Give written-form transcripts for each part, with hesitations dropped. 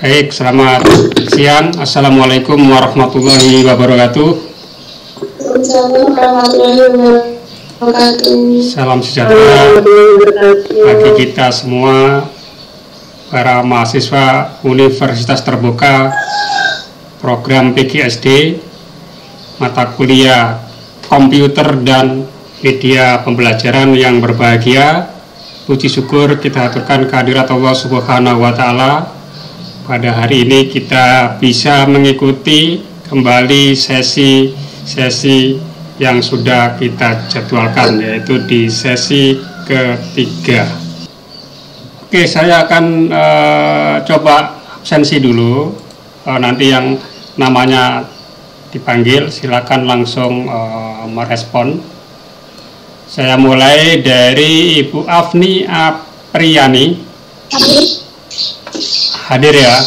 Baik, selamat siang. Assalamualaikum warahmatullahi wabarakatuh. Salam sejahtera bagi kita semua, para mahasiswa Universitas Terbuka program PGSD, mata kuliah komputer dan media pembelajaran yang berbahagia. Puji syukur kita aturkan kehadirat Allah Subhanahu wa Ta'ala. Pada hari ini kita bisa mengikuti kembali sesi yang sudah kita jadwalkan, yaitu di sesi ketiga. Oke, saya akan coba absensi dulu. Nanti yang namanya dipanggil silakan langsung merespon. Saya mulai dari Ibu Afni Apriyani. Hadir ya.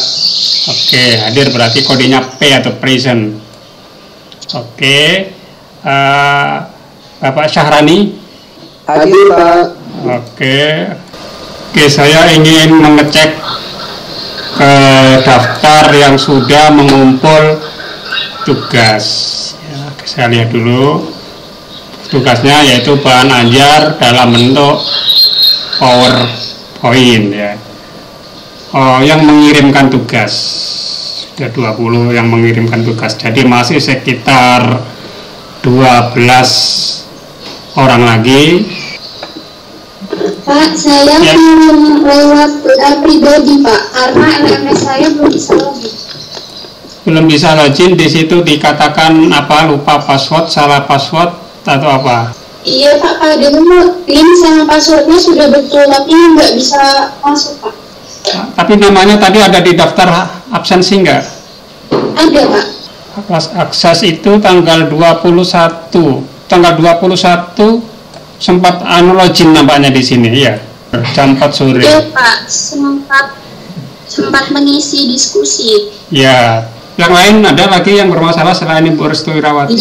Oke, hadir berarti kodenya P atau present. Oke, Bapak Syahrani. Hadir, Pak. Oke, saya ingin mengecek daftar yang sudah mengumpul tugas. Ya, saya lihat dulu tugasnya, yaitu bahan ajar dalam bentuk PowerPoint ya. Yang mengirimkan tugas sudah 20 yang mengirimkan tugas, jadi masih sekitar 12 orang lagi. Pak, saya ya. Lewat WA pribadi Pak, karena SMS saya belum bisa login. Belum bisa login, di situ dikatakan apa, lupa password, salah password atau apa? Iya Pak, ada link sama passwordnya sudah betul, tapi nggak bisa masuk Pak. Tapi namanya tadi ada di daftar absensi nggak? Ada Pak. Akses itu tanggal 21 sempat login nampaknya di sini ya, jam 4 sore. Iya Pak, sempat mengisi diskusi. Ya, yang lain ada lagi yang bermasalah selain Ibu Restu Irawati?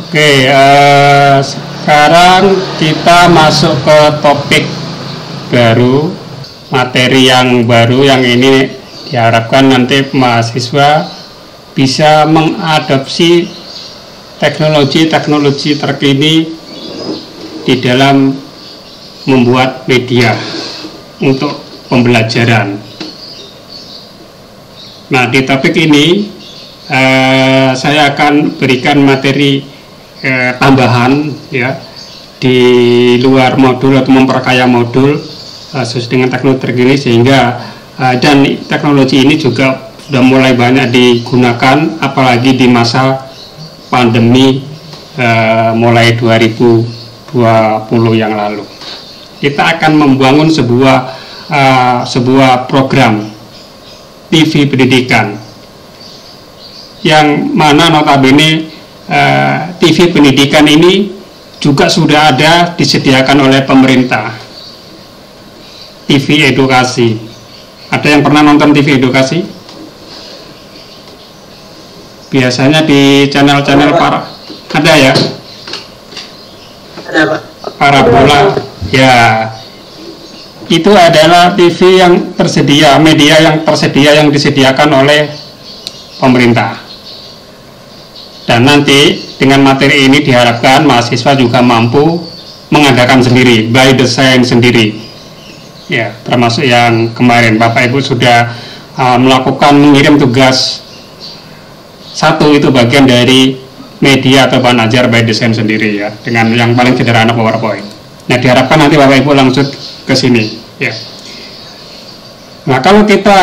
Oke, sekarang kita masuk ke topik baru, materi yang baru, yang ini diharapkan nanti mahasiswa bisa mengadopsi teknologi terkini di dalam membuat media untuk pembelajaran. Nah, di topik ini saya akan berikan materi tambahan ya, di luar modul atau memperkaya modul sesuai dengan teknologi terkini, sehingga dan teknologi ini juga sudah mulai banyak digunakan, apalagi di masa pandemi mulai 2020 yang lalu. Kita akan membangun sebuah program TV pendidikan, yang mana notabene TV pendidikan ini juga sudah ada disediakan oleh pemerintah. TV edukasi. Ada yang pernah nonton TV edukasi? Biasanya di channel-channel ada ya? Ada Pak. Parabola. Ya. Itu adalah TV yang tersedia, media yang tersedia yang disediakan oleh pemerintah. Dan nanti dengan materi ini diharapkan mahasiswa juga mampu mengadakan sendiri, by design sendiri. Ya, termasuk yang kemarin Bapak Ibu sudah melakukan mengirim tugas satu, itu bagian dari media atau bahan ajar by design sendiri ya, dengan yang paling sederhana PowerPoint. Nah, diharapkan nanti Bapak Ibu langsung ke sini ya. Nah, kalau kita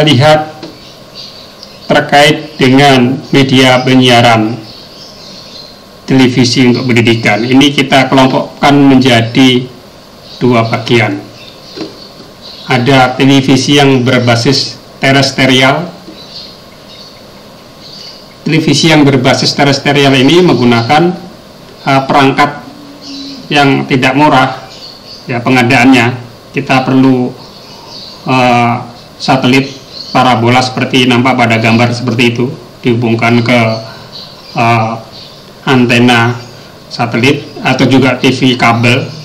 lihat terkait dengan media penyiaran televisi untuk pendidikan, ini kita kelompokkan menjadi dua bagian. Ada televisi yang berbasis terestrial. Televisi yang berbasis terestrial ini menggunakan perangkat yang tidak murah ya pengadaannya. Kita perlu satelit parabola seperti nampak pada gambar seperti itu, dihubungkan ke antena satelit atau juga TV kabel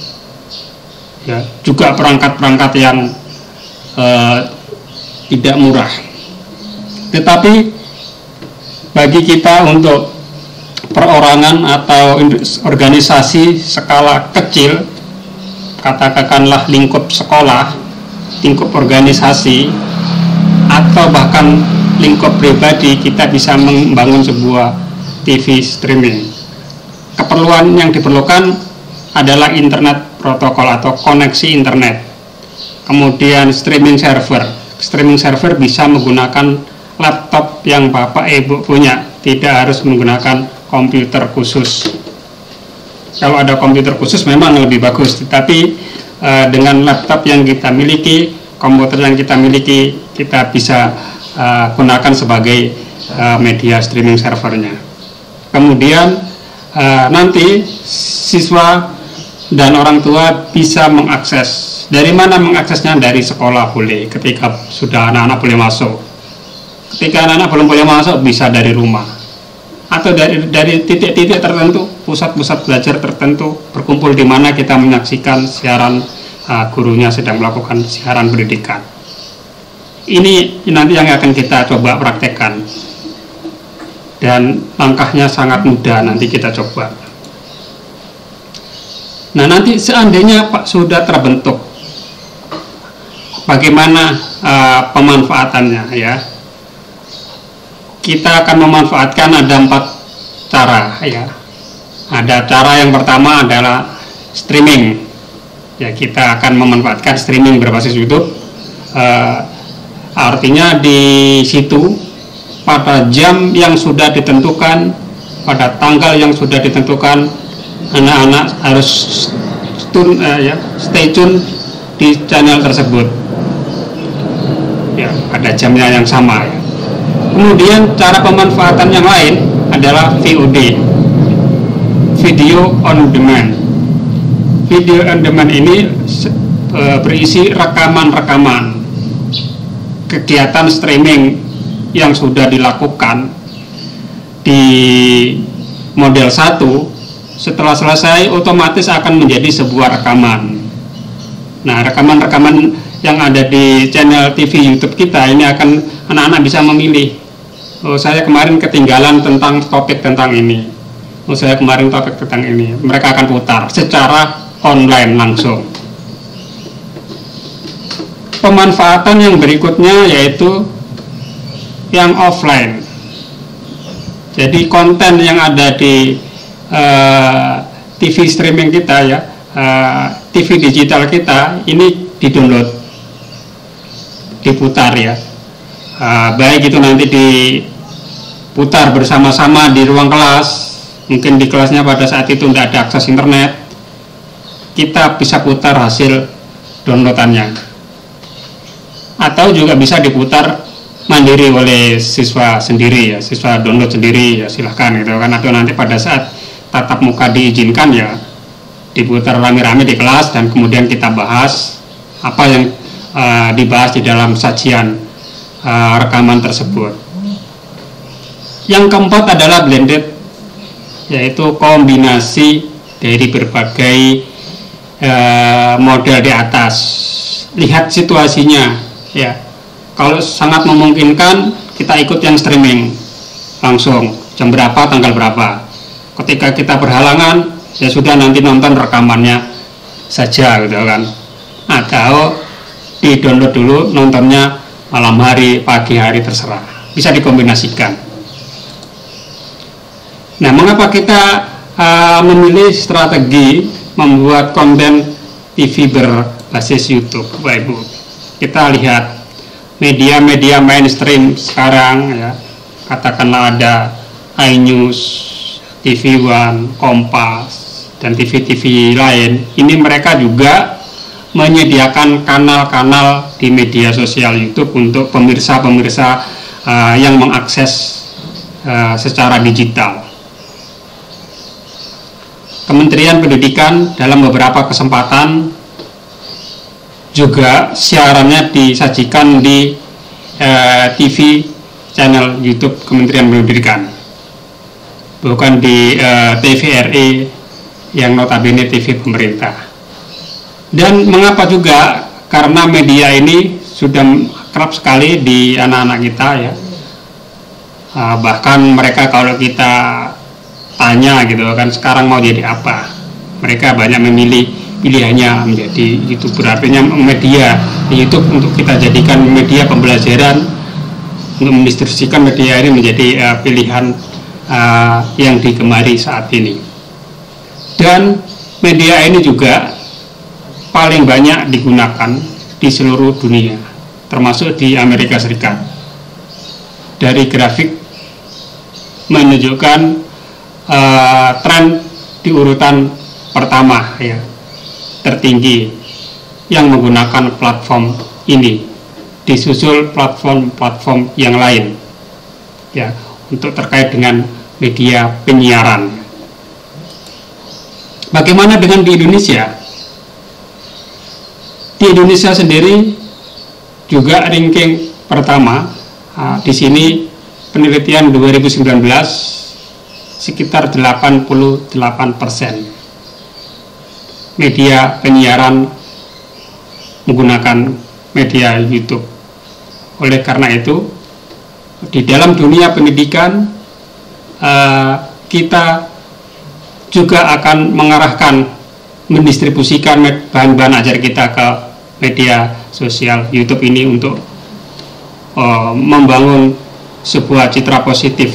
ya, juga perangkat-perangkat yang tidak murah. Tetapi bagi kita untuk perorangan atau organisasi skala kecil, katakanlah lingkup sekolah, lingkup organisasi, atau bahkan lingkup pribadi, kita bisa membangun sebuah TV streaming. Keperluan yang diperlukan adalah internet protokol atau koneksi internet. Kemudian streaming server. Streaming server bisa menggunakan laptop yang Bapak Ibu punya, tidak harus menggunakan komputer khusus. Kalau ada komputer khusus memang lebih bagus, tetapi dengan laptop yang kita miliki, komputer yang kita miliki, kita bisa gunakan sebagai media streaming servernya. Kemudian nanti siswa dan orang tua bisa mengakses. Dari mana mengaksesnya? Dari sekolah boleh, ketika sudah anak-anak boleh masuk. Ketika anak-anak belum boleh masuk, bisa dari rumah, atau dari titik-titik tertentu, pusat-pusat belajar tertentu, berkumpul di mana kita menyaksikan siaran gurunya sedang melakukan siaran pendidikan. Ini nanti yang akan kita coba praktekkan, dan langkahnya sangat mudah, nanti kita coba. Nah, nanti seandainya Pak sudah terbentuk, bagaimana pemanfaatannya ya? Kita akan memanfaatkan ada 4 cara ya. Ada cara yang pertama adalah streaming. Ya, kita akan memanfaatkan streaming berbasis YouTube. Artinya di situ pada jam yang sudah ditentukan, pada tanggal yang sudah ditentukan, anak-anak harus stay tune di channel tersebut. Ya, pada jamnya yang sama ya. Kemudian cara pemanfaatan yang lain adalah VOD, video on demand. Video on demand ini berisi rekaman-rekaman kegiatan streaming yang sudah dilakukan di model 1. Setelah selesai otomatis akan menjadi sebuah rekaman. Nah, rekaman-rekaman yang ada di channel TV YouTube kita ini akan anak-anak bisa memilih. Oh, saya kemarin ketinggalan tentang topik tentang ini. Oh, saya kemarin topik tentang ini. Mereka akan putar secara online langsung. Pemanfaatan yang berikutnya yaitu yang offline. Jadi konten yang ada di TV streaming kita ya, TV digital kita ini di-download, diputar ya. Baik itu nanti diputar bersama-sama di ruang kelas, mungkin di kelasnya pada saat itu tidak ada akses internet, kita bisa putar hasil downloadannya, atau juga bisa diputar mandiri oleh siswa sendiri ya, siswa download sendiri ya, silahkan gitu kan. Atau nanti pada saat tatap muka diizinkan ya diputar rame-rame di kelas, dan kemudian kita bahas apa yang dibahas di dalam sajian rekaman tersebut. Yang keempat adalah blended, yaitu kombinasi dari berbagai model di atas. Lihat situasinya ya. Kalau sangat memungkinkan, kita ikut yang streaming langsung jam berapa, tanggal berapa. Ketika kita berhalangan, ya sudah nanti nonton rekamannya saja gitu kan. Atau di-download dulu, nontonnya malam hari, pagi hari, terserah. Bisa dikombinasikan. Nah, mengapa kita memilih strategi membuat konten TV berbasis YouTube, Bapak Ibu? Kita lihat media-media mainstream sekarang ya, katakanlah ada iNews, TV One, Kompas, dan TV-TV lain. Ini mereka juga menyediakan kanal-kanal di media sosial YouTube untuk pemirsa-pemirsa yang mengakses secara digital. Kementerian Pendidikan dalam beberapa kesempatan juga siarannya disajikan di TV channel YouTube Kementerian Pendidikan, bukan di TVRI yang notabene TV pemerintah. Dan mengapa juga? Karena media ini sudah kerap sekali di anak-anak kita ya. Bahkan mereka kalau kita tanya gitu kan sekarang mau jadi apa, mereka banyak memilih pilihannya menjadi YouTuber. Artinya media YouTube untuk kita jadikan media pembelajaran, untuk mendistribusikan media ini menjadi pilihan yang digemari saat ini. Dan media ini juga paling banyak digunakan di seluruh dunia, termasuk di Amerika Serikat. Dari grafik menunjukkan tren di urutan pertama ya, tertinggi yang menggunakan platform ini, disusul platform-platform yang lain ya, untuk terkait dengan media penyiaran. Bagaimana dengan di Indonesia? Di Indonesia sendiri juga ranking pertama. Di sini penelitian 2019 sekitar 88% media penyiaran menggunakan media YouTube. Oleh karena itu, di dalam dunia pendidikan kita juga akan mengarahkan, mendistribusikan bahan-bahan ajar kita ke media sosial YouTube ini untuk membangun sebuah citra positif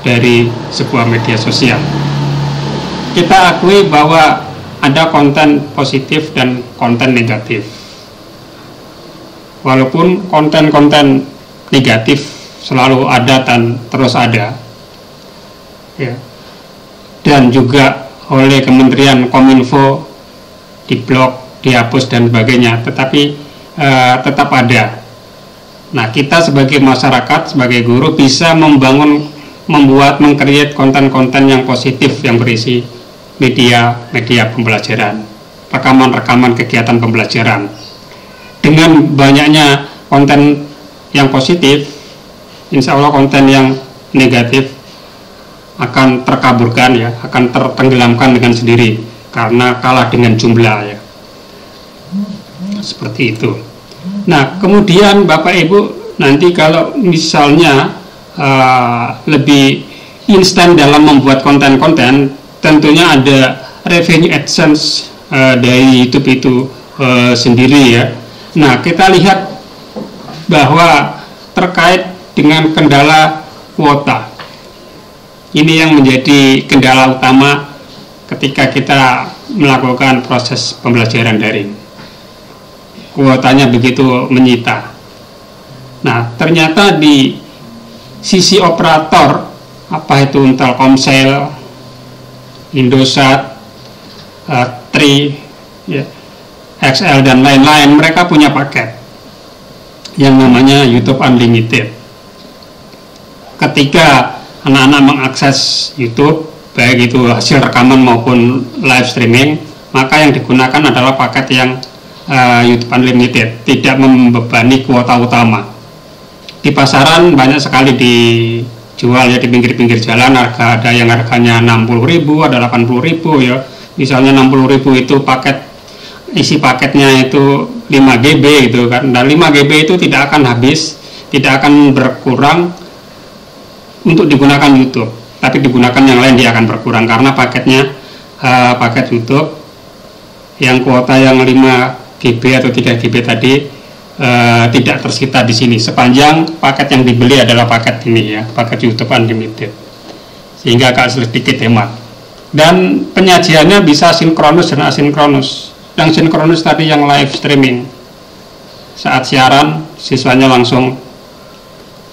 dari sebuah media sosial. Kita akui bahwa ada konten positif dan konten negatif. Walaupun konten-konten negatif selalu ada dan terus ada ya, dan juga oleh Kementerian Kominfo diblok, dihapus dan sebagainya, tetapi tetap ada. Nah, kita sebagai masyarakat, sebagai guru bisa meng-create konten-konten yang positif yang berisi media pembelajaran, rekaman-rekaman kegiatan pembelajaran. Dengan banyaknya konten yang positif, insya Allah konten yang negatif akan terkaburkan ya, akan tertenggelamkan dengan sendiri karena kalah dengan jumlah ya. Seperti itu. Nah, kemudian Bapak Ibu nanti kalau misalnya lebih instan dalam membuat konten-konten, tentunya ada revenue AdSense dari YouTube itu sendiri ya. Nah, kita lihat bahwa terkait dengan kendala kuota, ini yang menjadi kendala utama ketika kita melakukan proses pembelajaran daring. Kuotanya begitu menyita. Nah, ternyata di sisi operator, apa itu Telkomsel, Indosat, Tri, ya, XL dan lain-lain, mereka punya paket yang namanya YouTube Unlimited. Ketika anak-anak mengakses YouTube, baik itu hasil rekaman maupun live streaming, maka yang digunakan adalah paket yang YouTube Unlimited, tidak membebani kuota utama. Di pasaran banyak sekali dijual ya, di pinggir-pinggir jalan, ada yang harganya 60.000, ada 80.000 ya. Misalnya 60.000 itu isi paketnya itu 5 GB gitu kan. Dan 5 GB itu tidak akan habis, tidak akan berkurang untuk digunakan YouTube, tapi digunakan yang lain dia akan berkurang karena paketnya paket YouTube yang kuota yang 5 GB atau 3 GB tadi tidak tersita di sini sepanjang paket yang dibeli adalah paket ini ya, paket YouTube Unlimited, sehingga agak sedikit hemat. Dan penyajiannya bisa sinkronus dan asinkronus. Yang sinkronus tadi yang live streaming, saat siaran siswanya langsung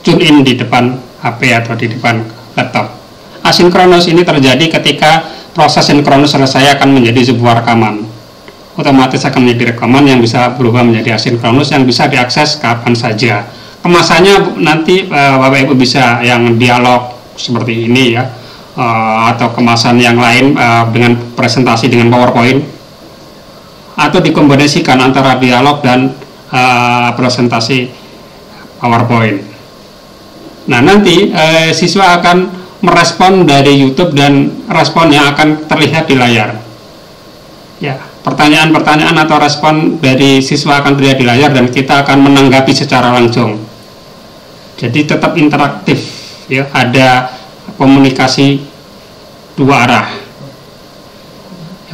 tune in di depan HP atau di depan laptop. Asinkronus ini terjadi ketika proses sinkronus selesai akan menjadi sebuah rekaman, otomatis akan menjadi rekaman yang bisa berubah menjadi asinkronus yang bisa diakses kapan saja. Kemasannya nanti Bapak Ibu bisa yang dialog seperti ini ya, atau kemasan yang lain dengan presentasi dengan PowerPoint, atau dikombinasikan antara dialog dan presentasi PowerPoint. Nah, nanti siswa akan merespon dari YouTube dan responnya akan terlihat di layar ya. pertanyaan-pertanyaan atau respon dari siswa akan terlihat di layar dan kita akan menanggapi secara langsung. Jadi tetap interaktif, ya, ada komunikasi dua arah.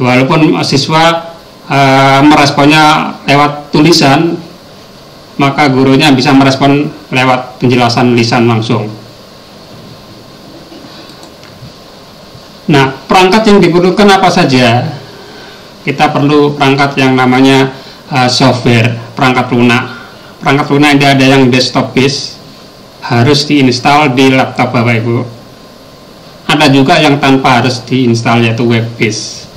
Walaupun siswa meresponnya lewat tulisan, maka gurunya bisa merespon lewat penjelasan lisan langsung. Nah, perangkat yang diperlukan apa saja? Kita perlu perangkat yang namanya software, perangkat lunak. Perangkat lunak ini ada yang desktop based, harus diinstal di laptop Bapak Ibu. Ada juga yang tanpa harus diinstal, yaitu web based.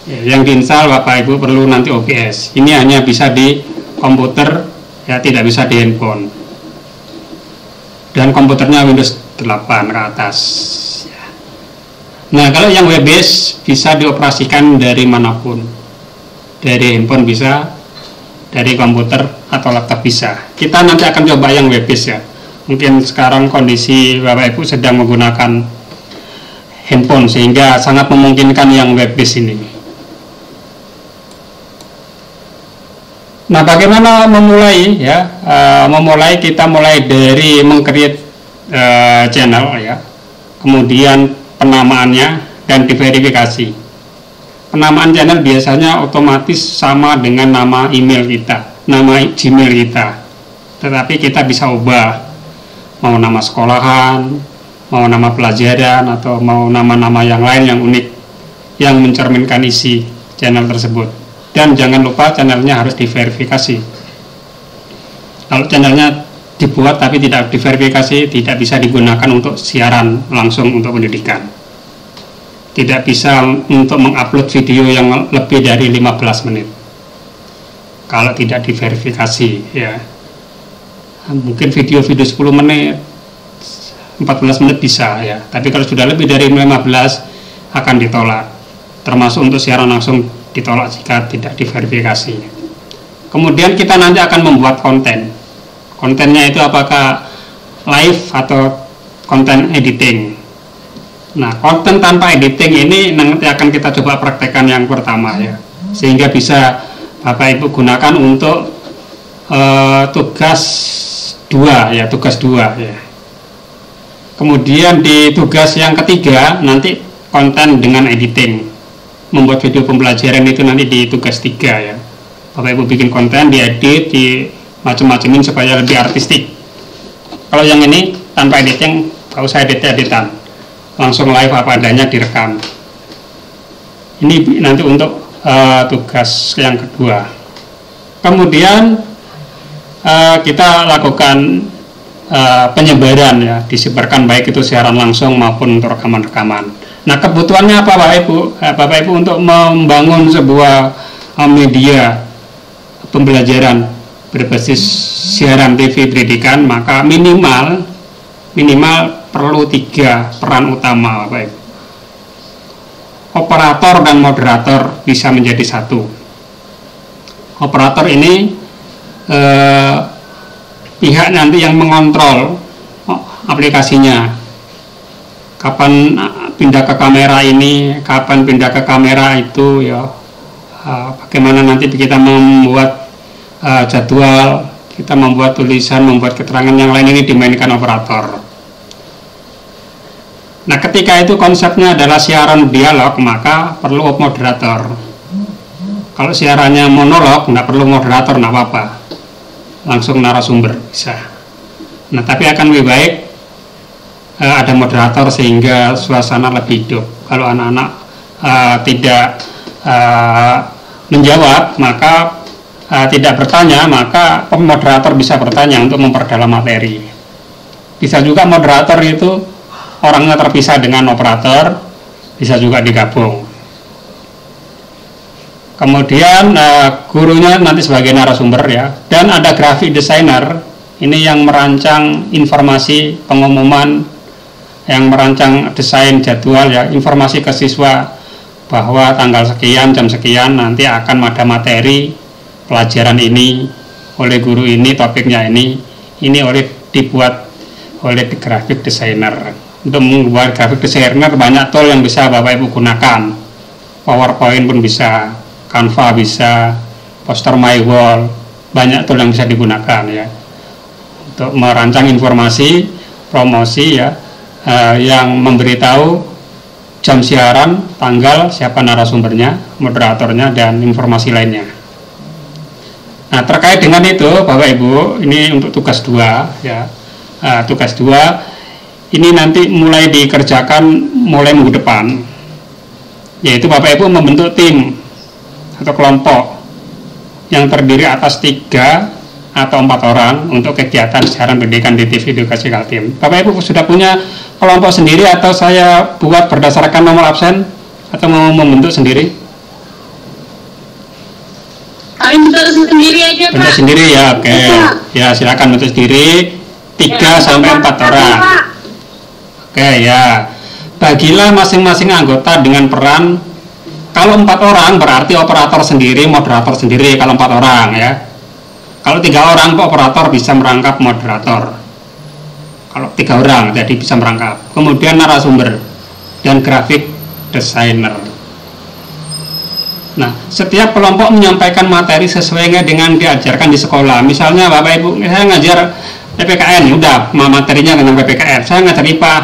Yang diinstal Bapak Ibu perlu nanti OBS. Ini hanya bisa di komputer, ya, tidak bisa di handphone. Dan komputernya Windows 8 ke atas. Nah, kalau yang web based bisa dioperasikan dari manapun, dari handphone bisa, dari komputer atau laptop bisa. Kita nanti akan coba yang web based, ya. Mungkin sekarang kondisi Bapak Ibu sedang menggunakan handphone sehingga sangat memungkinkan yang web based ini. Nah, bagaimana memulai, ya? Kita mulai dari meng-create channel, ya. Kemudian penamaannya dan diverifikasi. Penamaan channel biasanya otomatis sama dengan nama email kita, nama Gmail kita. Tetapi kita bisa ubah, mau nama sekolahan, mau nama pelajaran, atau mau nama-nama yang lain yang unik, yang mencerminkan isi channel tersebut. Dan jangan lupa channelnya harus diverifikasi. Kalau channelnya dibuat tapi tidak diverifikasi, tidak bisa digunakan untuk siaran langsung untuk pendidikan. Tidak bisa untuk mengupload video yang lebih dari 15 menit kalau tidak diverifikasi, ya. Mungkin video-video 10 menit, 14 menit bisa, ya. Tapi kalau sudah lebih dari 15 akan ditolak. Termasuk untuk siaran langsung ditolak jika tidak diverifikasi. Kemudian kita nanti akan membuat konten. Kontennya itu apakah live atau konten editing. Nah, konten tanpa editing ini nanti akan kita coba praktekkan yang pertama, ya, sehingga bisa Bapak Ibu gunakan untuk tugas 2, ya, tugas 2, ya. Kemudian di tugas yang ketiga nanti konten dengan editing, membuat video pembelajaran itu nanti di tugas 3, ya. Bapak Ibu bikin konten, diedit, di macam-macamin supaya lebih artistik. Kalau yang ini tanpa editing, nggak usah editan, langsung live apa adanya direkam. Ini nanti untuk tugas yang kedua. Kemudian kita lakukan penyebaran, ya, disebarkan baik itu siaran langsung maupun untuk rekaman-rekaman. Nah, kebutuhannya apa Bapak Ibu untuk membangun sebuah media pembelajaran berbasis siaran TV pendidikan? Maka minimal perlu 3 peran utama, Bapak Ibu. Operator dan moderator bisa menjadi satu. Operator ini pihak nanti yang mengontrol aplikasinya. Kapan pindah ke kamera ini, kapan pindah ke kamera itu, ya. Bagaimana nanti kita membuat jadwal, kita membuat tulisan, membuat keterangan yang lain, ini dimainkan operator. Nah, ketika itu konsepnya adalah siaran dialog, maka perlu moderator. Kalau siarannya monolog, nggak perlu moderator, nggak apa-apa, langsung narasumber bisa. Nah, tapi akan lebih baik ada moderator sehingga suasana lebih hidup. Kalau anak-anak tidak menjawab, maka tidak bertanya, maka moderator bisa bertanya untuk memperdalam materi. Bisa juga moderator itu orangnya terpisah dengan operator, bisa juga digabung. Kemudian gurunya nanti sebagai narasumber, ya. Dan ada graphic designer, ini yang merancang informasi pengumuman, yang merancang desain jadwal, ya, informasi ke siswa bahwa tanggal sekian, jam sekian nanti akan ada materi pelajaran ini oleh guru ini, topiknya ini dibuat oleh graphic designer. Untuk membuat graphic designer banyak tool yang bisa Bapak Ibu gunakan, PowerPoint pun bisa, Canva bisa, poster my wall, banyak tool yang bisa digunakan ya untuk merancang informasi promosi ya, yang memberitahu jam siaran, tanggal, siapa narasumbernya, moderatornya, dan informasi lainnya. Nah, terkait dengan itu Bapak Ibu, ini untuk tugas 2 ya. Tugas 2 ini nanti mulai dikerjakan mulai minggu depan, yaitu Bapak Ibu membentuk tim atau kelompok yang terdiri atas 3 atau 4 orang untuk kegiatan siaran pendidikan di TV Edukasi Kaltim. Bapak Ibu sudah punya kelompok sendiri atau saya buat berdasarkan nomor absen atau mau membentuk sendiri? Bentuk sendiri aja Pak. Bentuk sendiri ya, oke. Ya silakan bentuk sendiri 3 sampai 4 orang. Oke ya. Bagilah masing-masing anggota dengan peran. Kalau 4 orang berarti operator sendiri, moderator sendiri. Kalau 4 orang ya. Kalau 3 orang operator bisa merangkap moderator. Kalau 3 orang jadi bisa merangkap. Kemudian narasumber dan grafik designer. Nah, setiap kelompok menyampaikan materi sesuai dengan diajarkan di sekolah. Misalnya Bapak Ibu, saya ngajar PPKN, udah materinya tentang PPKN. Saya ngajar IPA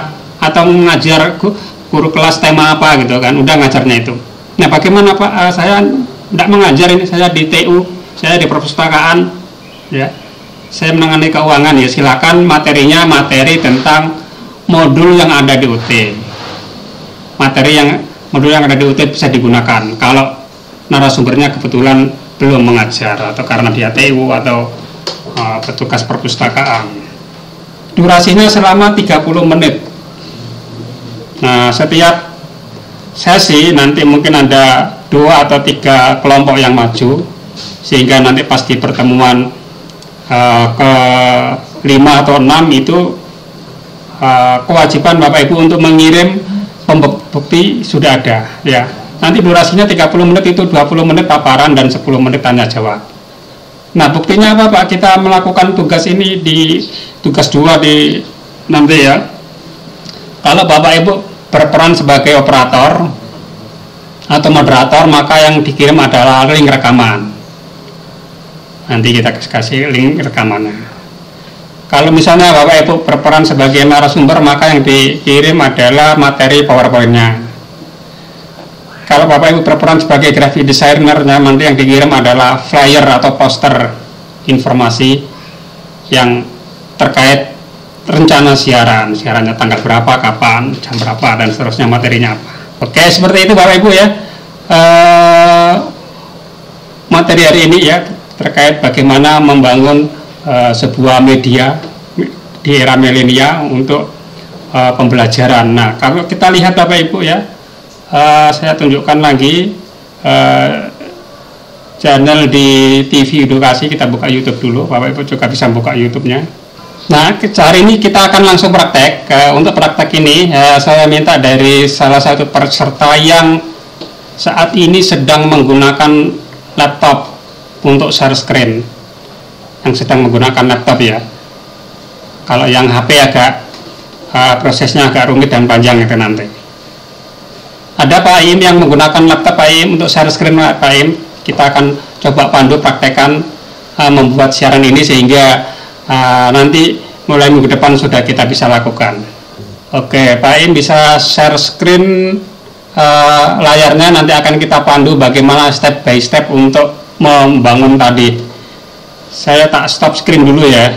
atau mengajar guru kelas tema apa gitu kan, udah ngajarnya itu. Nah, bagaimana Pak? Saya tidak mengajar ini, saya di TU, saya di perpustakaan, ya. Saya menangani keuangan ya. Silakan materinya materi tentang modul yang ada di UT. Modul yang ada di UT bisa digunakan. Kalau narasumbernya kebetulan belum mengajar atau karena dia TU atau petugas perpustakaan. Durasinya selama 30 menit. Nah, setiap sesi nanti mungkin ada 2 atau 3 kelompok yang maju, sehingga nanti pas di pertemuan ke 5 atau 6 itu kewajiban Bapak Ibu untuk mengirim pembukti sudah ada ya. Nanti durasinya 30 menit, itu 20 menit paparan dan 10 menit tanya jawab. Nah, buktinya apa Pak? Kita melakukan tugas ini di tugas 2 di nanti ya. Kalau Bapak Ibu berperan sebagai operator atau moderator, maka yang dikirim adalah link rekaman. Nanti kita kasih link rekamannya. Kalau misalnya Bapak Ibu berperan sebagai narasumber, maka yang dikirim adalah materi PowerPoint-nya. Kalau Bapak Ibu berperan sebagai graphic designer, nanti yang dikirim adalah flyer atau poster informasi yang terkait rencana siarannya tanggal berapa, kapan, jam berapa, dan seterusnya, materinya apa. Oke, seperti itu Bapak Ibu ya. Materi hari ini ya terkait bagaimana membangun sebuah media di era milenial untuk pembelajaran. Nah, kalau kita lihat Bapak Ibu ya, saya tunjukkan lagi channel di TV Edukasi. Kita buka YouTube dulu, Bapak Ibu juga bisa buka YouTube-nya. Nah, hari ini kita akan langsung praktek. Untuk praktek ini saya minta dari salah satu peserta yang saat ini sedang menggunakan laptop untuk share screen, yang sedang menggunakan laptop ya. Kalau yang HP agak prosesnya agak rumit dan panjang itu nanti. Ada Pak Im yang menggunakan laptop Pak Im untuk share screen Pak Im. Kita akan coba pandu praktekan membuat siaran ini sehingga nanti mulai minggu depan sudah kita bisa lakukan. Oke, Pak Im bisa share screen layarnya, nanti akan kita pandu bagaimana step by step untuk membangun tadi. Saya tak stop screen dulu ya.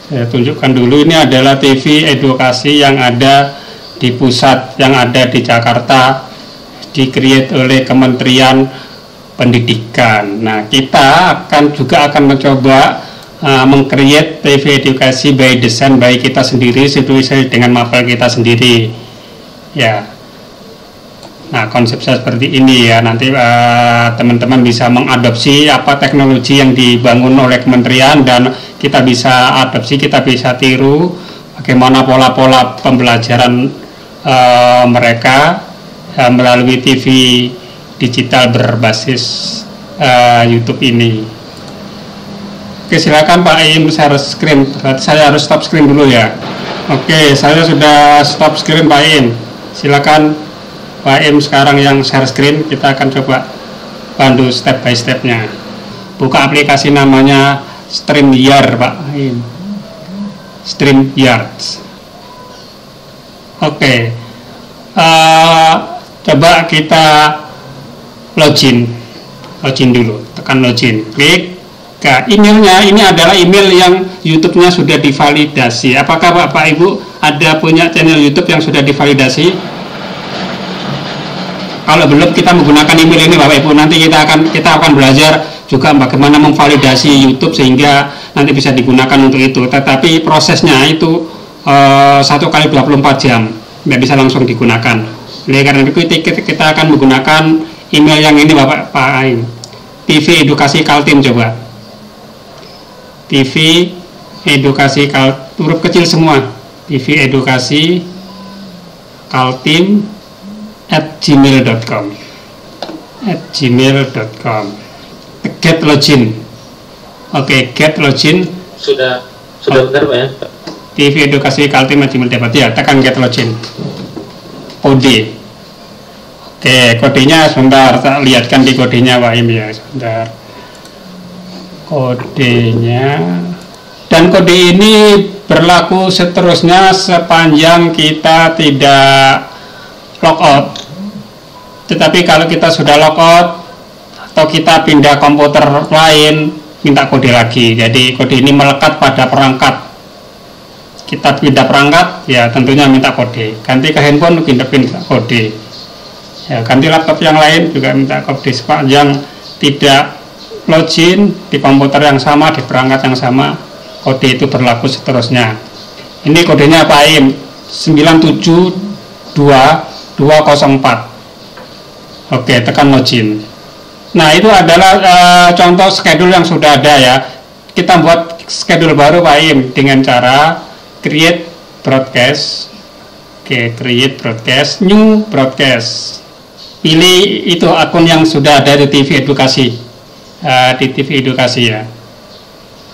Saya tunjukkan dulu, ini adalah TV Edukasi yang ada di pusat, yang ada di Jakarta, di-create oleh Kementerian Pendidikan. Nah, kita juga akan mencoba meng-create TV Edukasi by design by kita sendiri, sesuai dengan mapel kita sendiri ya. Nah, konsep saya seperti ini ya. Nanti teman-teman bisa mengadopsi apa teknologi yang dibangun oleh kementerian, dan kita bisa adopsi, kita bisa tiru bagaimana pola-pola pembelajaran mereka melalui TV digital berbasis YouTube ini. Oke, silakan Pak Im share screen. Saya harus stop screen dulu ya. Oke, saya sudah stop screen Pak Im. Silakan Pak Im sekarang yang share screen. Kita akan coba bantu step by stepnya. Buka aplikasi namanya StreamYard Pak Aim. StreamYard. Oke. Coba kita login dulu, tekan login, klik ke emailnya. Ini adalah email yang YouTube-nya sudah divalidasi. Apakah Bapak Ibu ada punya channel YouTube yang sudah divalidasi? Kalau belum, kita menggunakan email ini Bapak Ibu. Nanti kita akan belajar juga bagaimana memvalidasi YouTube sehingga nanti bisa digunakan untuk itu. Tetapi prosesnya itu 1 kali 24 jam, tidak bisa langsung digunakan. Oleh karena itu kita akan menggunakan email yang ini Pak Aim. TV Edukasi Kaltim, coba. TV Edukasi Kaltim, huruf kecil semua. TV Edukasi Kaltim @gmail.com. Get login. Oke, get login. Sudah benar Pak ya? TV Edukasi Kaltim @gmail.com. Ya, tekan get login. Kode. Oke, kodenya sebentar, tak lihatkan di kodenya Pak Im ya, sebentar. Kodenya, dan kode ini berlaku seterusnya sepanjang kita tidak logout. Tetapi kalau kita sudah logout atau kita pindah komputer lain, minta kode lagi. Jadi kode ini melekat pada perangkat. Kita pindah perangkat, ya tentunya minta kode. Ganti ke handphone, pindah kode. Ya, ganti laptop yang lain juga minta kode. Sepanjang tidak login di komputer yang sama, di perangkat yang sama, kode itu berlaku seterusnya. Ini kodenya Pak Im, 972204. Oke, tekan login. Nah, itu adalah contoh schedule yang sudah ada ya. Kita buat schedule baru Pak Im dengan cara create broadcast. Oke, create broadcast, new broadcast. Pilih itu akun yang sudah ada di TV Edukasi. Di TV Edukasi ya.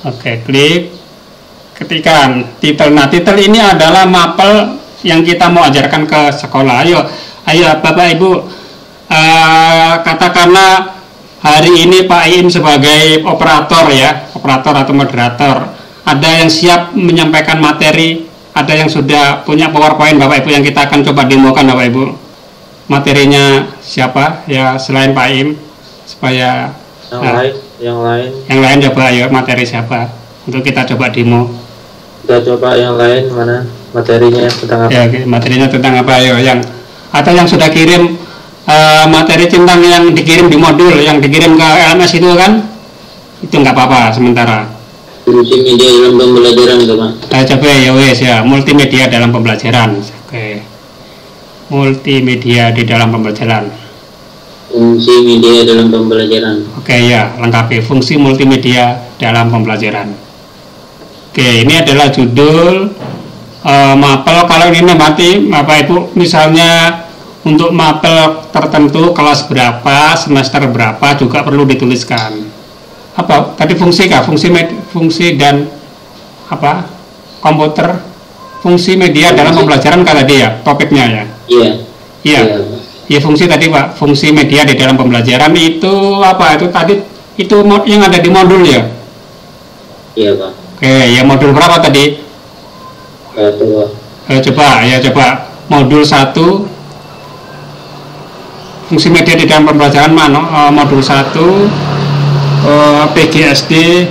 Oke, klik, ketikkan titel. Nah, titel ini adalah mapel yang kita mau ajarkan ke sekolah. Ayo Bapak Ibu, katakanlah hari ini Pak Im sebagai operator ya, operator atau moderator. Ada yang siap menyampaikan materi, ada yang sudah punya PowerPoint Bapak Ibu yang kita akan coba demokan Bapak Ibu. Materinya siapa ya selain Pak Im, supaya yang lain coba ayo, materi siapa untuk kita coba demo. Kita coba yang lain, mana materinya tentang apa? Ya, materinya tentang apa ayo, yang atau yang sudah kirim materi tentang yang dikirim di modul, yang dikirim ke LMS itu kan, itu nggak apa-apa sementara. Multimedia dalam pembelajaran itu Pak. Coba ya wes ya, multimedia dalam pembelajaran. Oke, multimedia di dalam pembelajaran. Fungsi media dalam pembelajaran. Oke ya, lengkapi fungsi multimedia dalam pembelajaran. Oke, ini adalah judul mapel. Kalau ini mati Bapak Ibu, misalnya untuk mapel tertentu kelas berapa, semester berapa juga perlu dituliskan. Apa tadi fungsi kah? Fungsi dan apa? Komputer, fungsi media dalam pembelajaran kata dia topiknya ya. Iya. Ya, fungsi tadi Pak, fungsi media di dalam pembelajaran itu apa? Itu tadi itu yang ada di modul ya. Iya Pak. Oke, ya modul berapa tadi? Coba modul 1, fungsi media di dalam pembelajaran mana? Modul 1 PGSD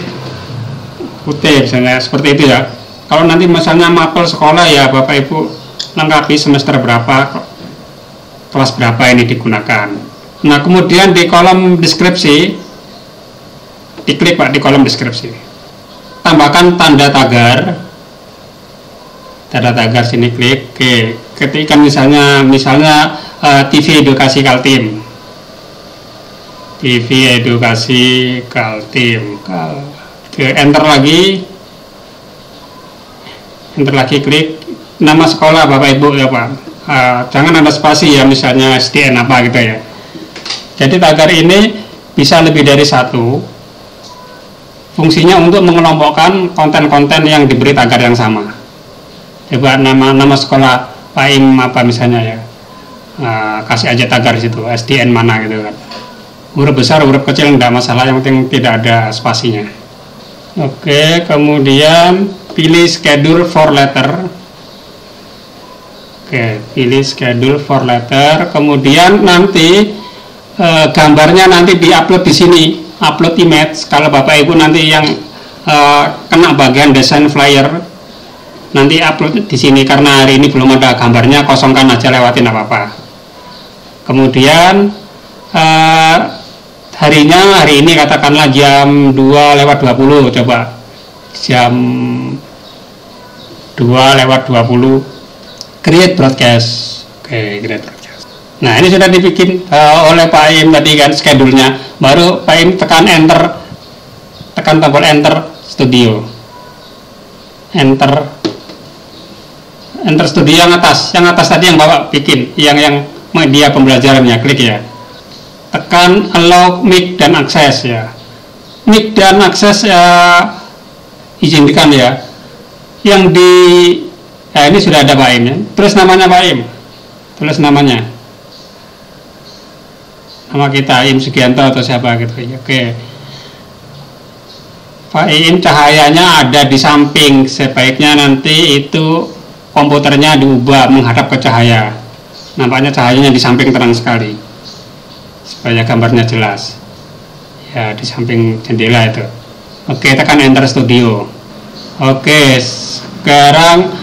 UT misalnya, seperti itu ya. Kalau nanti misalnya mapel sekolah ya Bapak Ibu lengkapi semester berapa, kelas berapa ini digunakan. Nah, kemudian di kolom deskripsi diklik Pak, di kolom deskripsi tambahkan tanda tagar sini, klik. Oke, ketikkan misalnya TV Edukasi Kaltim, TV Edukasi Kaltim, enter lagi, klik nama sekolah Bapak Ibu ya Pak. Jangan ada spasi ya, misalnya SDN apa gitu ya. Jadi tagar ini bisa lebih dari satu. Fungsinya untuk mengelompokkan konten-konten yang diberi tagar yang sama. Coba nama sekolah Pak Im apa misalnya ya. Kasih aja tagar di situ, SDN mana gitu kan. huruf besar, huruf kecil tidak masalah, yang penting tidak ada spasinya. Oke, kemudian pilih schedule for letter. Oke, pilih schedule for letter. Kemudian nanti gambarnya nanti diupload di sini, upload image. Kalau Bapak Ibu nanti yang kena bagian desain flyer, nanti upload di sini, karena hari ini belum ada gambarnya, kosongkan aja, lewatin apa-apa. Kemudian harinya hari ini katakanlah jam 2:20, coba jam 2:20 create broadcast. Oke, create broadcast. Nah, ini sudah dibikin oleh Pak Im tadi kan schedule-nya. Baru Pak Im tekan enter, tekan tombol enter studio, enter studio yang atas tadi yang Bapak bikin, yang media pembelajarannya, klik ya, tekan allow mic dan akses ya. Mic dan akses izinkan ya. Yang di ini sudah ada Pak Im ya. Tulis namanya Pak Im, tulis namanya, nama kita Im Sugianto atau siapa gitu ya. Oke, Pak Im, cahayanya ada di samping, sebaiknya nanti itu komputernya diubah menghadap ke cahaya. Nampaknya cahayanya di samping terang sekali, supaya gambarnya jelas ya, di samping jendela itu. Oke, tekan enter studio. Oke, sekarang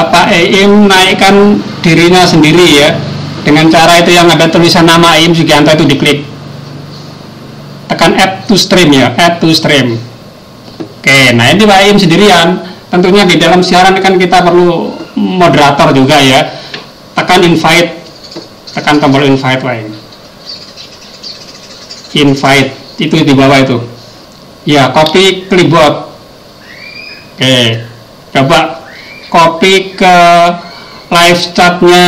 Pak Im naikkan dirinya sendiri ya, dengan cara itu yang ada tulisan nama Im Sugianto itu diklik, tekan add to stream ya, add to stream. Oke, nah ini Pak Im sendirian. Tentunya di dalam siaran kan kita perlu moderator juga ya. Tekan invite, tekan tombol invite Pak Im. Invite itu di bawah itu ya, copy clipboard. Oke, coba copy ke live chatnya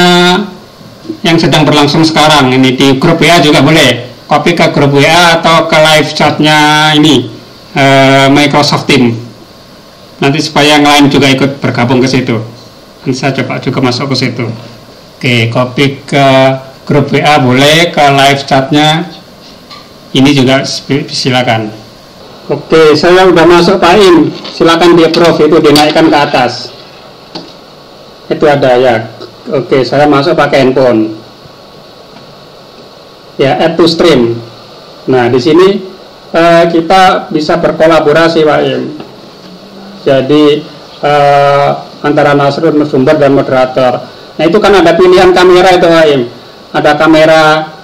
yang sedang berlangsung sekarang ini, di grup WA juga boleh, copy ke grup WA atau ke live chatnya ini Microsoft Teams, nanti supaya yang lain juga ikut bergabung ke situ. Nanti saya coba juga masuk ke situ. Oke, copy ke grup WA boleh, ke live chatnya ini juga silakan. Oke, saya udah masuk Pak Im, silakan di approve, itu dinaikkan ke atas. Itu ada ya. Oke, saya masuk pakai handphone. Ya, add to stream. Nah, di sini kita bisa berkolaborasi Pak Im. Jadi antara narasumber dan moderator. Nah, itu kan ada pilihan kamera itu Pak Im. Ada kamera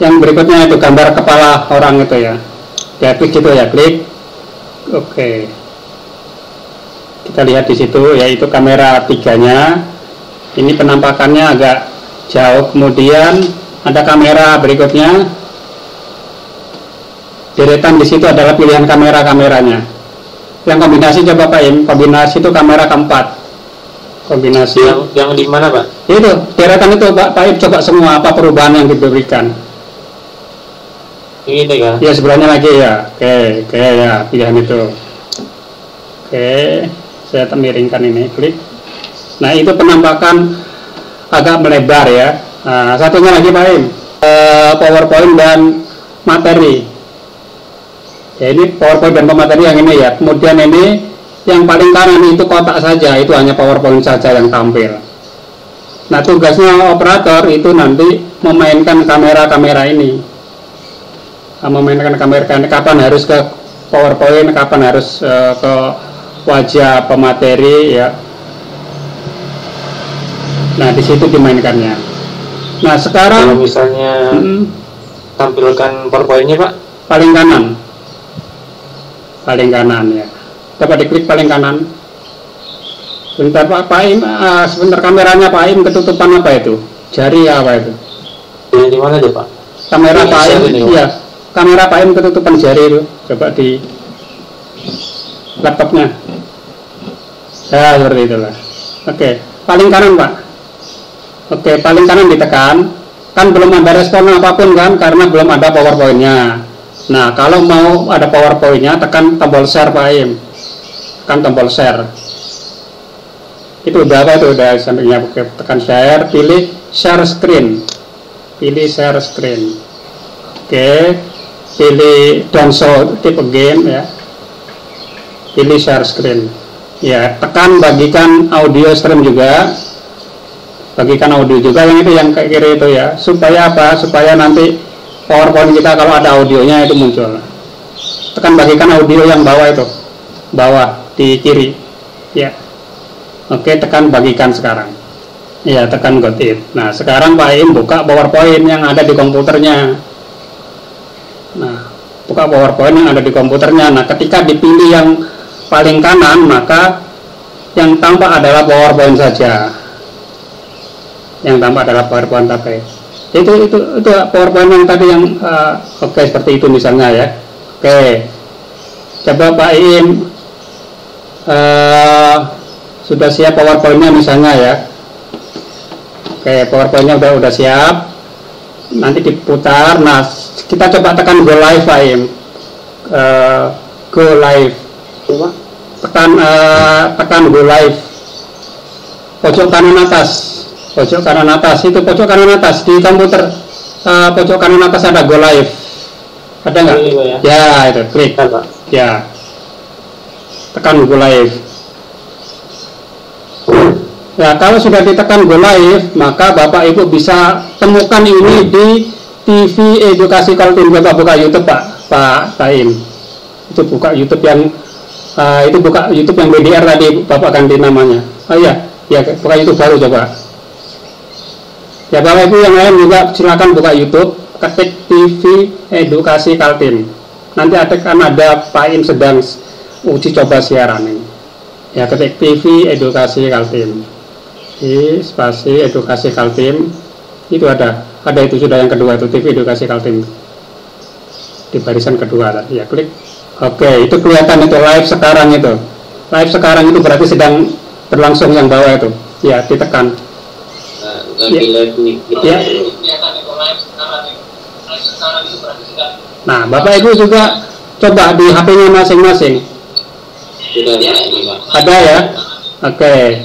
yang berikutnya itu gambar kepala orang itu ya. Ya, klik gitu ya, klik. Oke. Kita lihat di situ yaitu kamera 3-nya. Ini penampakannya agak jauh. Kemudian ada kamera berikutnya. Deretan di situ adalah pilihan kameranya. Yang kombinasi coba Pak Im, kombinasi itu kamera keempat. Kombinasi yang di mana Pak? Itu deretan itu Pak Im, coba semua apa perubahan yang diberikan. Ini kan? Ya, sebelahnya lagi ya. Oke ya, pilihan itu. Oke, saya miringkan ini, klik. Nah, itu penampakan agak melebar ya. Nah, satunya lagi Pak Im, PowerPoint dan materi. Ya, ini PowerPoint dan materi yang ini ya. Kemudian ini yang paling kanan itu kotak saja, itu hanya PowerPoint saja yang tampil. Nah, tugasnya operator itu nanti memainkan kamera ini. Memainkan kamera, kapan harus ke PowerPoint, kapan harus ke wajah pemateri ya. Nah, di situ dimainkannya. Nah, sekarang kalau misalnya tampilkan PowerPoint-nya Pak, paling kanan ya. Dapat diklik paling kanan. Sebentar Pak Im, sebentar, kameranya Pak Im ketutupan apa itu? Jari apa itu? di mana deh Pak? Kamera Pak Im, iya. Kamera Pak Im ketutupan jari itu, coba di laptopnya. Ya, seperti itulah. Oke, paling kanan Pak. Oke, paling kanan ditekan. Kan belum ada respon apapun kan, karena belum ada PowerPoint-nya. Nah, kalau mau ada PowerPoint-nya, tekan tombol share Pak Im. Tekan tombol share. Itu udah apa itu, udah sampingnya. Oke, tekan share, pilih share screen. Pilih share screen. Oke, pilih don't show tip again ya. Pilih share screen. Ya, tekan bagikan audio stream juga. Bagikan audio juga yang itu yang kayak kiri itu ya. Supaya apa? Supaya nanti PowerPoint kita kalau ada audionya itu muncul. Tekan bagikan audio yang bawah itu. Bawah di kiri. Ya. Oke, tekan bagikan sekarang. Ya, tekan got it. Nah, sekarang Pak Im buka PowerPoint yang ada di komputernya. Nah, buka PowerPoint yang ada di komputernya. Nah, ketika dipilih yang paling kanan, maka yang tampak adalah PowerPoint saja. Yang tampak adalah PowerPoint tapi itu PowerPoint yang tadi yang oke, seperti itu misalnya ya. Oke, coba Pak Im sudah siap PowerPoint-nya misalnya ya. Oke, PowerPoint-nya udah siap. Nanti diputar. Nah, kita coba tekan go live Pak Im. Go live. Tekan go live. Pojok kanan atas. Pojok kanan atas itu pojok kanan atas di komputer. Pojok kanan atas ada go live. Ada nggak? Ya, itu klik. Ya. Tekan go live. Ya, kalau sudah ditekan go live, maka Bapak Ibu bisa temukan ini di TV Edukasi Kaltim. Bapak buka YouTube Pak Im. Itu buka YouTube yang buka YouTube yang BDR tadi Bapak ganti namanya. Oh iya, ya buka YouTube baru coba. Ya, Bapak Ibu yang lain juga silakan buka YouTube, ketik TV Edukasi Kaltim. Nanti akan ada Pak Im sedang uji coba siaran ini. Ya, ketik TV Edukasi Kaltim. Spasi Edukasi Kaltim itu ada itu sudah yang kedua itu TV Edukasi Kaltim di barisan kedua tadi ya, klik. Oke, itu kelihatan itu live sekarang itu berarti sedang berlangsung yang bawah itu ya, ditekan ya. Nah, Bapak Ibu juga coba di HP-nya masing-masing ada ya. Oke.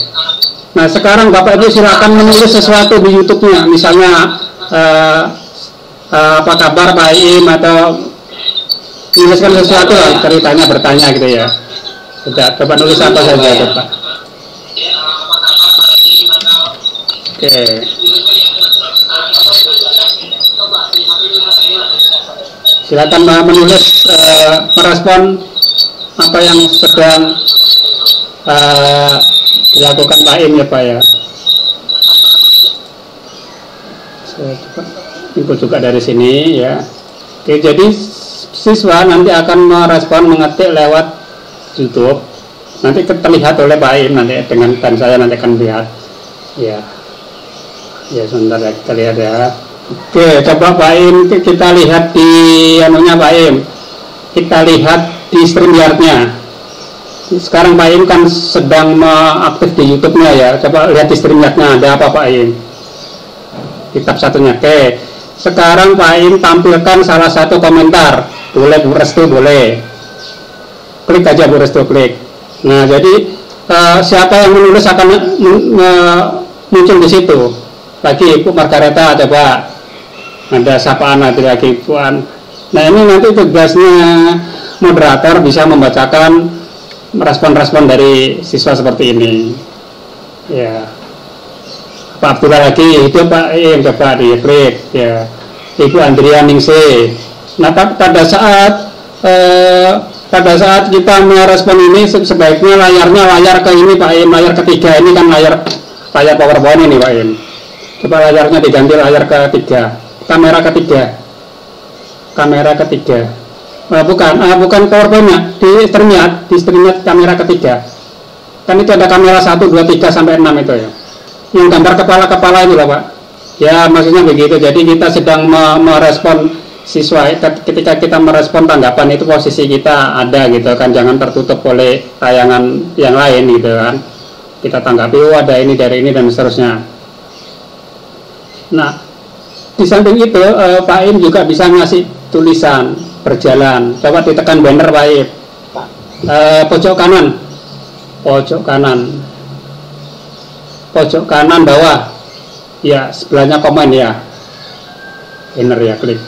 Nah, sekarang Bapak Ibu silakan menulis sesuatu di YouTube-nya, misalnya apa kabar Pak Im, atau tuliskan sesuatu lah, ceritanya bertanya gitu ya. Sudah, coba nulis apa saja coba. Oke. Silakan menulis, merespon apa yang sedang dilakukan Pak Im ya Pak ya. Saya coba input juga dari sini ya. Oke, jadi siswa nanti akan merespon mengetik lewat YouTube. Nanti terlihat oleh Pak Im nanti dan saya nanti akan lihat. Ya. Ya, sebentar ya, kita lihat ya. Oke, coba Pak Im kita lihat di anunya Pak Im. Kita lihat di StreamYard-nya. Sekarang Pak Im kan sedang aktif di YouTube-nya ya. Coba lihat di StreamYard-nya ada apa Pak Im. Di tab satunya. Oke. Sekarang Pak Im tampilkan salah satu komentar. Boleh Bu Restu, boleh. Klik aja Bu Restu, klik. Nah, jadi siapa yang menulis akan muncul di situ. Lagi Ibu Margareta, coba. Ada sapaan nanti lagi Puan. Nah, ini nanti tugasnya moderator bisa membacakan merespon-respon dari siswa seperti ini ya. Pak Abdullah lagi itu Pak Im, coba di klik ya. Ibu Andrea Ningsih. Nah, pada saat kita merespon ini sebaiknya layar ke ini Pak Im, layar ketiga ini kan layar PowerPoint ini Pak Im. Coba layarnya diganti layar ketiga, kamera ketiga. Bukan PowerPoint-nya, di StreamYard kamera ketiga. Kan itu ada kamera 1, 2, 3 sampai 6 itu ya. Yang gambar kepala itu lah Pak. Ya, maksudnya begitu. Jadi kita sedang merespon siswa. Ketika kita merespon tanggapan itu posisi kita ada gitu kan, jangan tertutup oleh tayangan yang lain gitu kan. Kita tanggapi ada ini dari ini dan seterusnya. Nah, di samping itu Pak Im juga bisa ngasih tulisan berjalan. Coba ditekan banner Pak Im. Pojok kanan bawah ya, sebelahnya komen ya, banner ya, klik.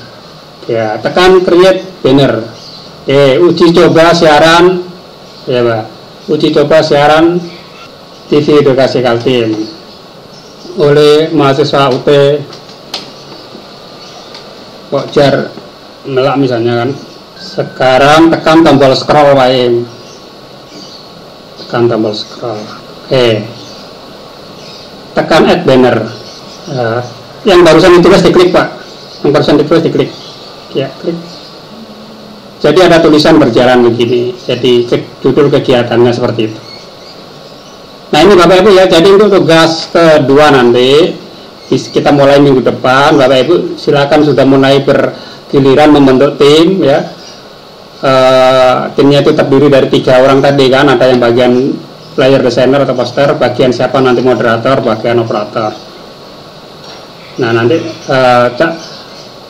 Ya, tekan create banner. Uji coba siaran, ya Pak. Uji coba siaran TV Edukasi Kaltim oleh mahasiswa UT Pokjar Melak misalnya kan. Sekarang tekan tombol scroll wae. Tekan tombol scroll. Tekan add banner. Yang barusan ditulis diklik Pak. Yang barusan ditulis diklik. Ya, klik. Jadi ada tulisan berjalan begini. Jadi judul kegiatannya seperti itu. Nah ini Bapak Ibu ya. Jadi untuk tugas kedua nanti kita mulai minggu depan. Bapak Ibu silakan sudah mulai bergiliran membentuk tim ya. Timnya itu terdiri dari 3 orang tadi kan. Ada yang bagian player designer atau poster, bagian siapa nanti moderator, bagian operator. Nah nanti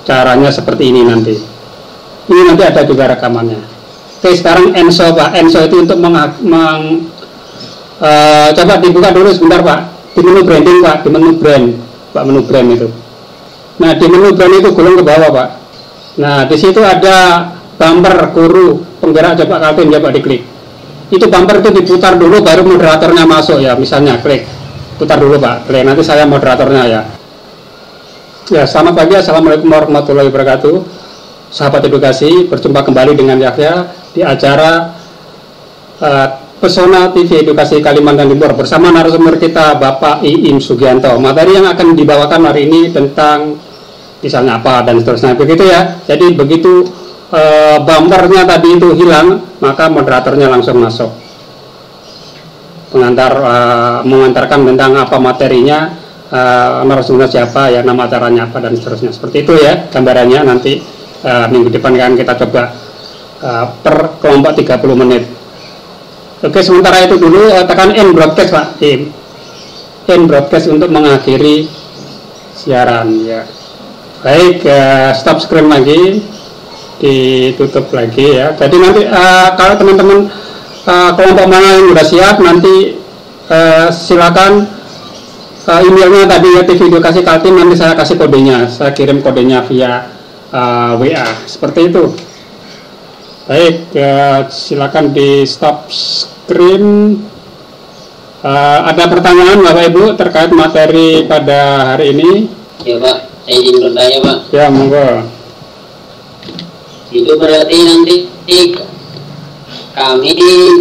caranya seperti ini nanti. Ini nanti ada juga rekamannya. Oke, sekarang Enso Pak. Enso itu untuk coba dibuka dulu sebentar Pak. Di menu branding Pak, di menu brand. Pak, menu brand itu. Nah, di menu brand itu gulung ke bawah Pak. Nah, di situ ada bumper guru penggerak coba Kaltim ya Pak, diklik. Itu bumper itu diputar dulu baru moderatornya masuk ya. Misalnya klik. Putar dulu Pak. Klik, nanti saya moderatornya ya. Ya, selamat pagi, assalamualaikum warahmatullahi wabarakatuh. Sahabat edukasi, berjumpa kembali dengan Yahya di acara Pesona TV Edukasi Kalimantan Timur bersama narasumber kita Bapak Iim Sugianto. Materi yang akan dibawakan hari ini tentang misalnya apa dan seterusnya begitu ya. Jadi begitu bumpernya tadi itu hilang, maka moderatornya langsung masuk mengantarkan tentang apa materinya. Narasumber siapa ya, nama acaranya apa dan seterusnya seperti itu ya gambarannya. Nanti minggu depan kan kita coba per kelompok 30 menit. Oke, sementara itu dulu tekan end broadcast Pak. End broadcast untuk mengakhiri siaran ya. Baik, stop screen lagi, ditutup lagi ya. Jadi nanti kalau teman-teman kelompok mana yang sudah siap nanti silakan emailnya tadi ya, TV Edukasi Kaltim, nanti saya kasih kodenya, saya kirim kodenya via WA seperti itu. Baik, silakan di stop screen. Ada pertanyaan Bapak Ibu terkait materi pada hari ini? Ya Pak, saya izin bertanya Pak. Ya, monggo. Itu berarti nanti kami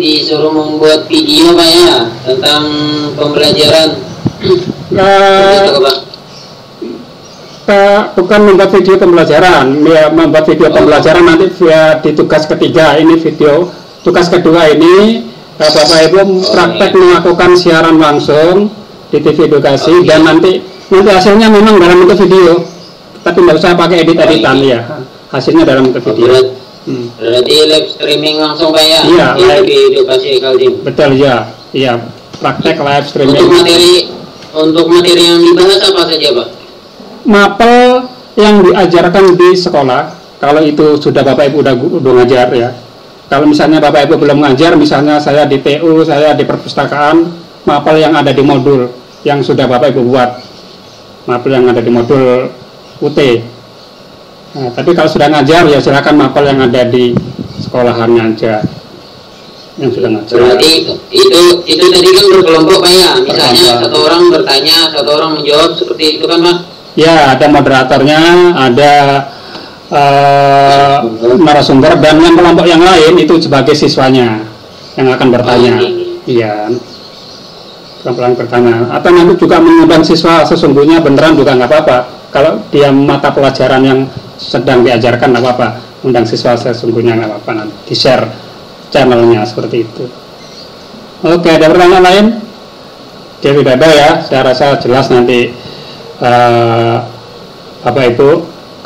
disuruh membuat video Pak ya tentang pembelajaran. Bukan membuat video pembelajaran ya, membuat video pembelajaran nanti via di tugas ketiga. Ini video tugas kedua ini Bapak Ibu praktek melakukan siaran langsung di TV Edukasi dan nanti hasilnya memang dalam bentuk video, tapi tidak usah pakai editan ya, hasilnya dalam bentuk video. Berarti live streaming langsung Pak ya? Iya, di Edukasi Kaltim. Betul ya, iya praktek live streaming. Untuk materi yang dibahas apa saja Pak? Mapel yang diajarkan di sekolah, kalau itu sudah Bapak Ibu udah ngajar ya. Kalau misalnya Bapak Ibu belum ngajar, misalnya saya di TU, saya di perpustakaan, mapel yang ada di modul yang sudah Bapak Ibu buat, mapel yang ada di modul UT. Nah, tapi kalau sudah ngajar ya silakan mapel yang ada di sekolahannya aja yang sudah ngajar. Berarti itu tadi kan berkelompok Pak ya, misalnya satu orang bertanya, satu orang menjawab, seperti itu kan Pak? Ya, ada moderatornya, ada narasumber, dan yang kelompok yang lain itu sebagai siswanya yang akan bertanya. Iya, kelompok yang bertanya. Atau nanti juga mengundang siswa sesungguhnya beneran juga nggak apa-apa. Kalau dia mata pelajaran yang sedang diajarkan nggak apa-apa, undang siswa sesungguhnya nggak apa-apa, nanti di-share channelnya seperti itu. Oke, ada pertanyaan lain? Dia tidak ada ya, saya rasa jelas nanti Bapak Ibu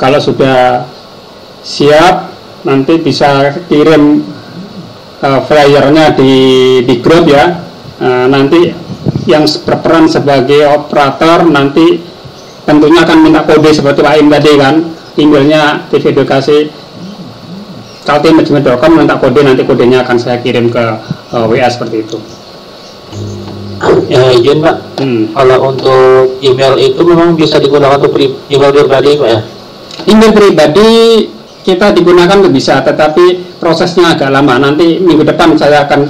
kalau sudah siap nanti bisa kirim flyernya di grup ya. Nanti yang berperan sebagai operator nanti tentunya akan minta kode seperti Pak Im tadi kan, emailnya TV Edukasi kaltim@gmail.com, minta kode, nanti kodenya akan saya kirim ke WA seperti itu. Ya izin Pak, kalau untuk email itu memang bisa digunakan untuk email pribadi Pak ya? Email pribadi kita digunakan itu bisa, tetapi prosesnya agak lama. Nanti minggu depan saya akan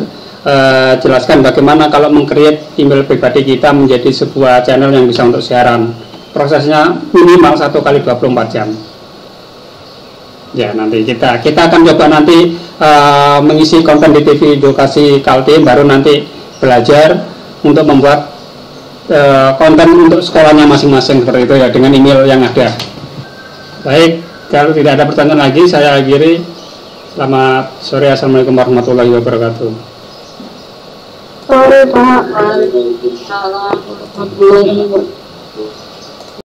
jelaskan bagaimana kalau meng-create email pribadi kita menjadi sebuah channel yang bisa untuk siaran. Prosesnya minimal 1 kali 24 jam. Ya, nanti kita akan coba nanti mengisi konten di TV Edukasi Kaltim, baru nanti belajar untuk membuat konten untuk sekolahnya masing-masing seperti itu ya, dengan email yang ada. Baik, kalau tidak ada pertanyaan lagi, saya akhiri. Selamat sore, assalamualaikum warahmatullahi wabarakatuh. Sore Pak. Waalaikumsalam warahmatullahi wabarakatuh.